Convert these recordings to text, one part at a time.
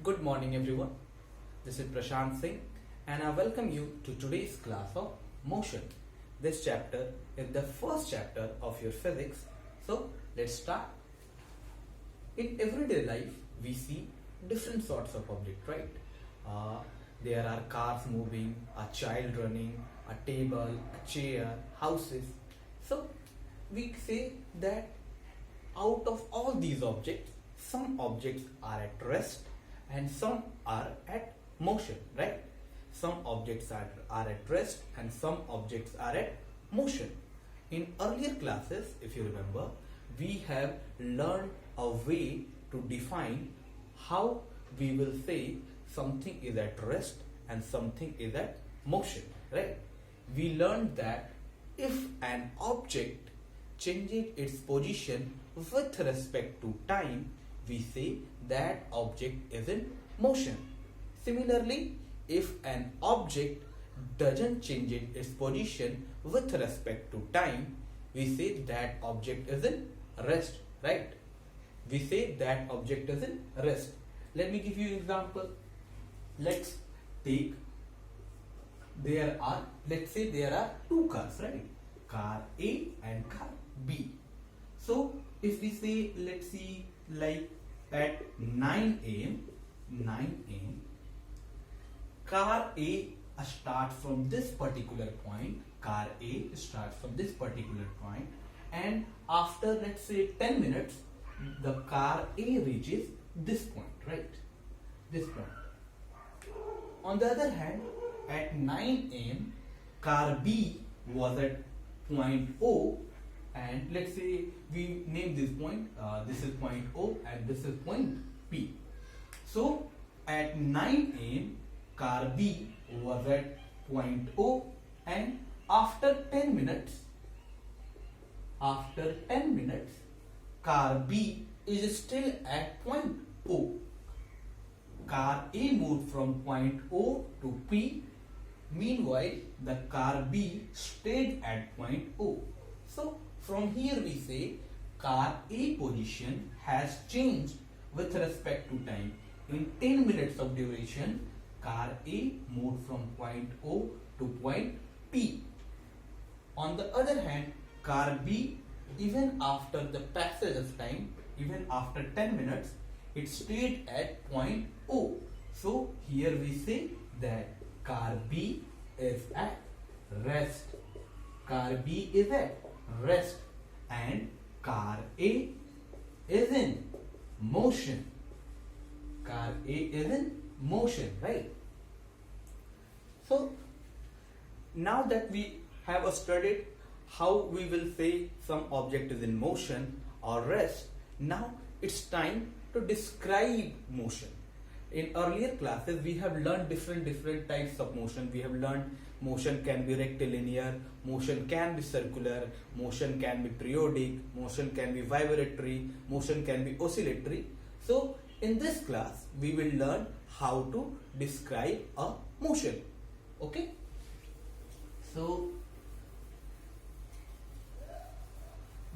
Good morning, everyone. This is Prashant Singh, and I welcome you to today's class of motion. This chapter is the first chapter of your physics. So, let's start. In everyday life, we see different sorts of objects, right? There are cars moving, a child running, a table, a chair, houses. So, we say that out of all these objects, some objects are at rest and some are at motion, right? Some objects are at rest and some objects are at motion. In earlier classes, if you remember, we have learned a way to define how we will say something is at rest and something is at motion, right? We learned that if an object changes its position with respect to time, we say that object is in motion. Similarly, if an object doesn't change its position with respect to time, we say that object is in rest, right? We say that object is in rest. Let me give you an example. Let's say there are two cars, right? Car A and car B. So if we say, let's see, like at 9 a.m. car A starts from this particular point, and after, let's say, 10 minutes, the car A reaches this point, right? This point. On the other hand, at 9 a.m. car B was at point O, and let's say we name this point, this is point O and this is point P. So at 9 a.m. car B was at point O, and after 10 minutes car B is still at point O. Car A moved from point O to P. Meanwhile, the car B stayed at point O. So from here we say car A position has changed with respect to time. In 10 minutes of duration, car A moved from point O to point P. On the other hand, car B, even after the passage of time, even after 10 minutes, it stayed at point O. So here we say that car B is at rest. Car B is at rest and car A is in motion. Car A is in motion, right? So now that we have studied how we will say some object is in motion or rest, now it's time to describe motion. In earlier classes, we have learned different types of motion. We have learned motion can be rectilinear, motion can be circular, motion can be periodic, motion can be vibratory, motion can be oscillatory. So in this class, we will learn how to describe a motion. Okay? So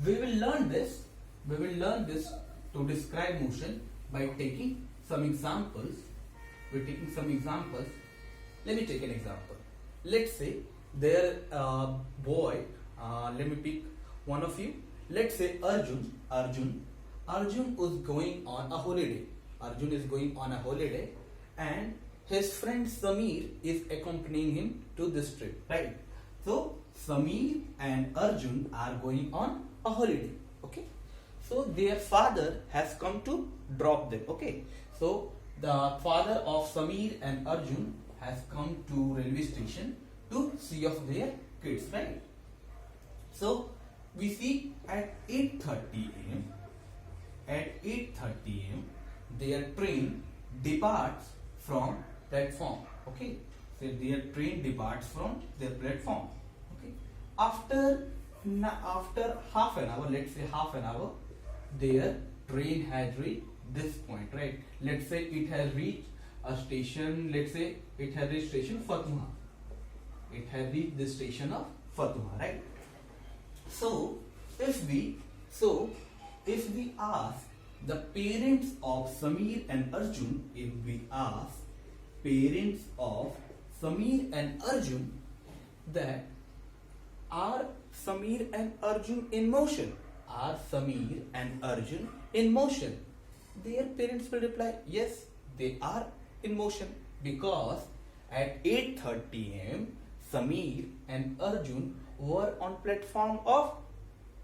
we will learn this to describe motion by taking some examples. Let me take an example. Let's say there boy, let me pick one of you. Let's say Arjun was going on a holiday. Arjun is going on a holiday and his friend Samir is accompanying him to this trip, right? So Samir and Arjun are going on a holiday, okay? So their father has come to drop them, okay? So the father of Samir and Arjun has come to railway station to see of their kids, right? So we see at 8:30 a.m. their train departs from platform, okay? So their train departs from their platform, okay? After half an hour, let's say half an hour, their train has reached this point, right? Let's say it has reached a station, let's say it has reached station Fatuma. It has reached the station of Fatuma, right? So if we ask the parents of Samir and Arjun, if we ask parents of Samir and Arjun, that are Samir and Arjun in motion? Are Samir and Arjun in motion? Their parents will reply, yes, they are in motion, because at 8:30 am, Samir and Arjun were on platform of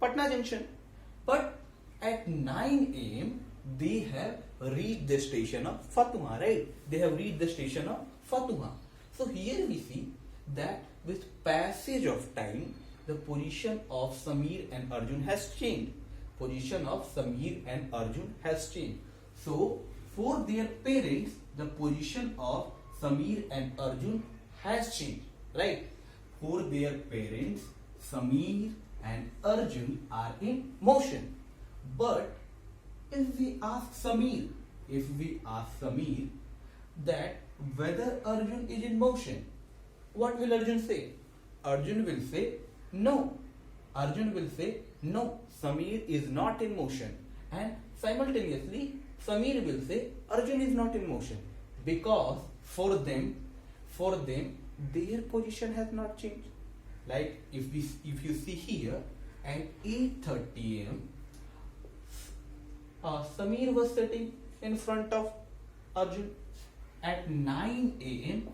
Patna Junction. But at 9 am, they have reached the station of Fatuma, right? They have reached the station of Fatuma. So here we see that with passage of time, the position of Samir and Arjun has changed. Position of Samir and Arjun has changed. So for their parents, the position of Samir and Arjun has changed, right? For their parents, Samir and Arjun are in motion. But if we ask Samir that whether Arjun is in motion, what will Arjun say? Arjun will say no. Arjun will say no, Samir is not in motion. And simultaneously, Samir will say Arjun is not in motion, because for them, their position has not changed. Like if you see here, at 8:30 am, Samir was sitting in front of Arjun. At 9 am,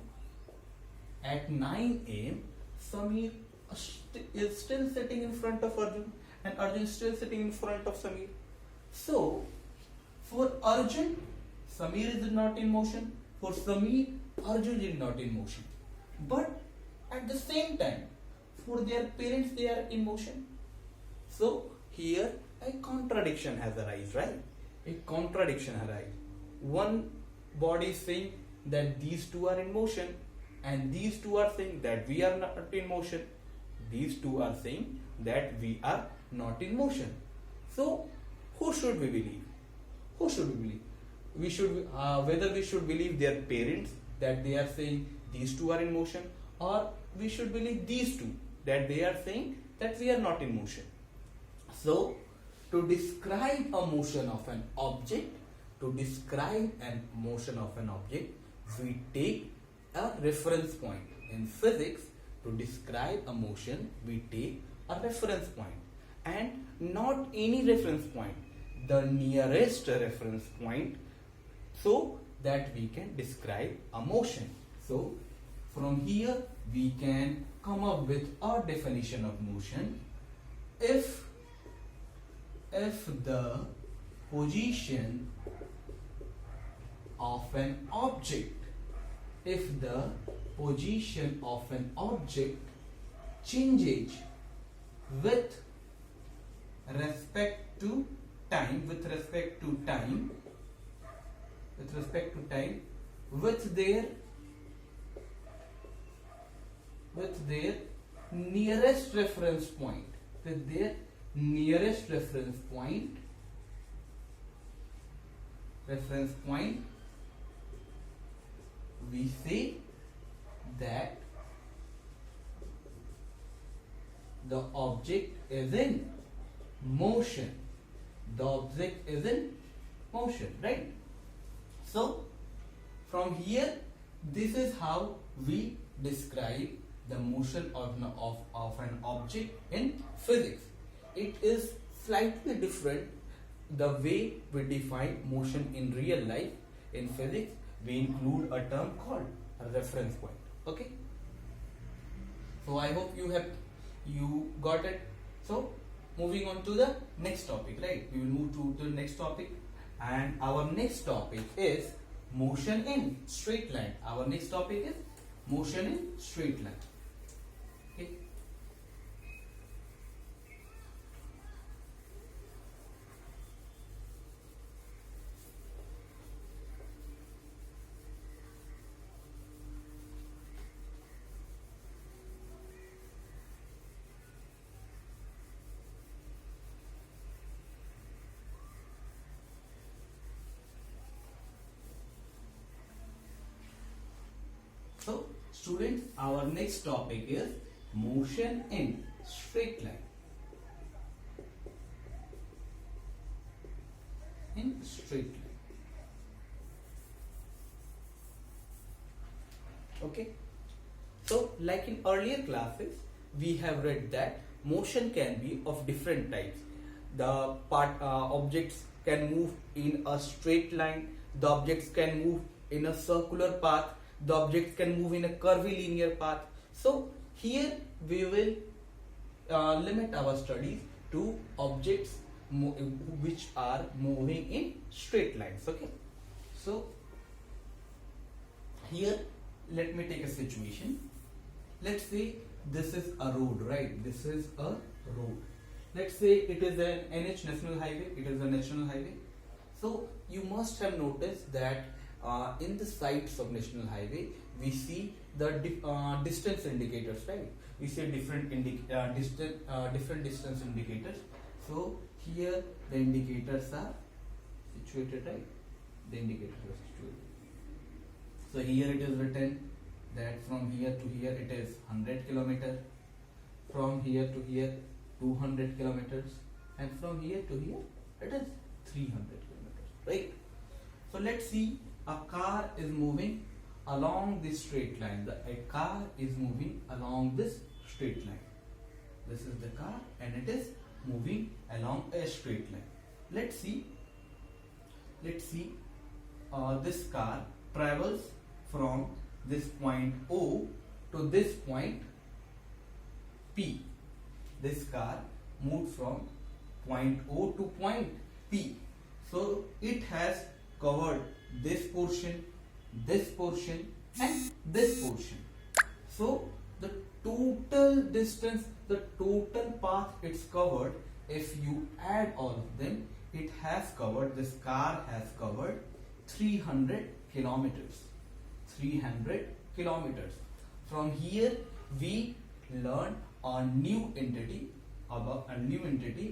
Samir is still sitting in front of Arjun, and Arjun is still sitting in front of Samir. So for Arjun, Samir is not in motion. For Samir, Arjun is not in motion. But at the same time, for their parents, they are in motion. So here a contradiction has arisen, right? A contradiction arises. One body is saying that these two are in motion, and these two are saying that we are not in motion. These two are saying that we are not in motion. So who should we believe? Who should we believe? Whether we should believe their parents that they are saying these two are in motion, or we should believe these two that they are saying that we are not in motion. So to describe a motion of an object, we take a reference point. In physics, to describe a motion, we take a reference point, and not any reference point, the nearest reference point, so that we can describe a motion. So from here we can come up with a definition of motion. If the position of an object changes with respect to time, with their nearest reference point, we say that the object is in motion. Right? So from here, this is how we describe the motion of an object in physics. It is slightly different the way we define motion in real life. In physics, we include a term called a reference point. Okay? So I hope you got it. So moving on to the next topic, right? We will move to the next topic, and our next topic is motion in straight line. Okay? So students, our next topic is motion in straight line. in straight line. Okay, so like in earlier classes we have read that motion can be of different types. The objects can move in a straight line, the objects can move in a circular path, the objects can move in a curvilinear path. So here we will limit our studies to objects which are moving in straight lines. Okay, so here let me take a situation. Let's say this is a road, right? This is a road. Let's say it is an NH, national highway. It is a national highway. So you must have noticed that in the sides of national highway we see the distance indicators, right? We see different different distance indicators. So here the indicators are situated, right? The indicators are situated. So here it is written that from here to here it is 100 kilometer, from here to here 200 kilometers, and from here to here it is 300 kilometers, right? So let's see, a car is moving along this straight line. A car is moving along this straight line. This is the car and it is moving along a straight line. Let's see this car travels from this point O to this point P. This car moved from point O to point P. So it has covered this portion, and this portion. So the total distance, the total path it's covered, if you add all of them, it has covered, this car has covered 300 kilometers. 300 kilometers. From here we learn a new entity,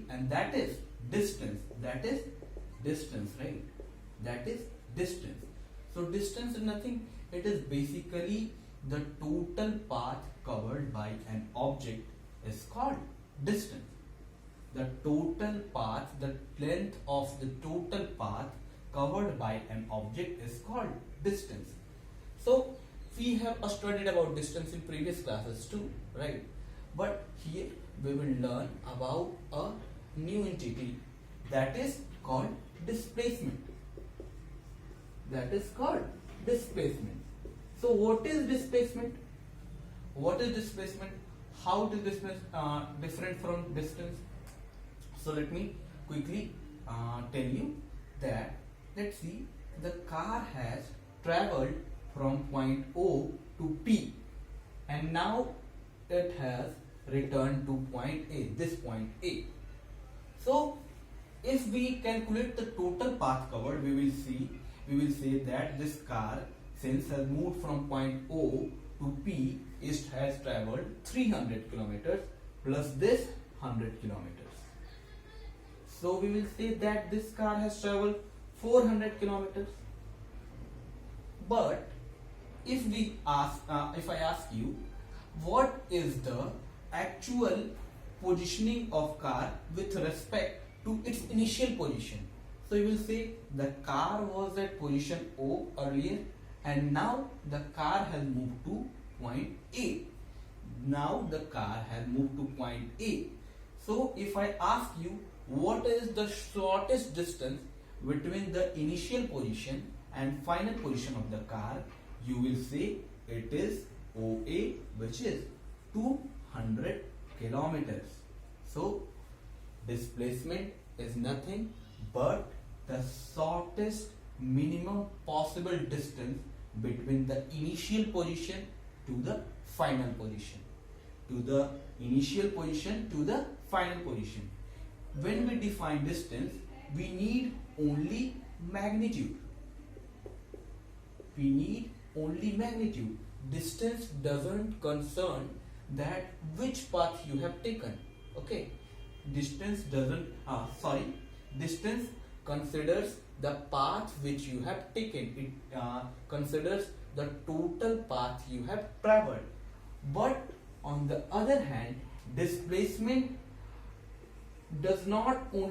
and that is distance. That is distance, right? That is distance. So distance is nothing, it is basically the total path covered by an object is called distance. The total path, the length of the total path covered by an object is called distance. So we have studied about distance in previous classes too, right? But here we will learn about a new entity that is called displacement. That is called displacement. So what is displacement? What is displacement? How it is different from distance? So let me quickly tell you that, let's see, the car has traveled from point O to P, and now it has returned to point A, this point A. So if we calculate the total path covered, we will say that this car, since has moved from point O to P, it has traveled 300 kilometers plus this 100 kilometers. So we will say that this car has traveled 400 kilometers. But if I ask you, what is the actual positioning of car with respect to its initial position? So you will say the car was at position O earlier, and now the car has moved to point A. Now the car has moved to point A. So if I ask you what is the shortest distance between the initial position and final position of the car, you will say it is OA, which is 200 kilometers. So displacement is nothing but the shortest minimum possible distance between the initial position to the final position. To the initial position to the final position. When we define distance, we need only magnitude. We need only magnitude. Distance doesn't concern that which path you have taken. Okay, distance distance considers the path which you have taken. It considers the total path you have traveled. But on the other hand, displacement does not only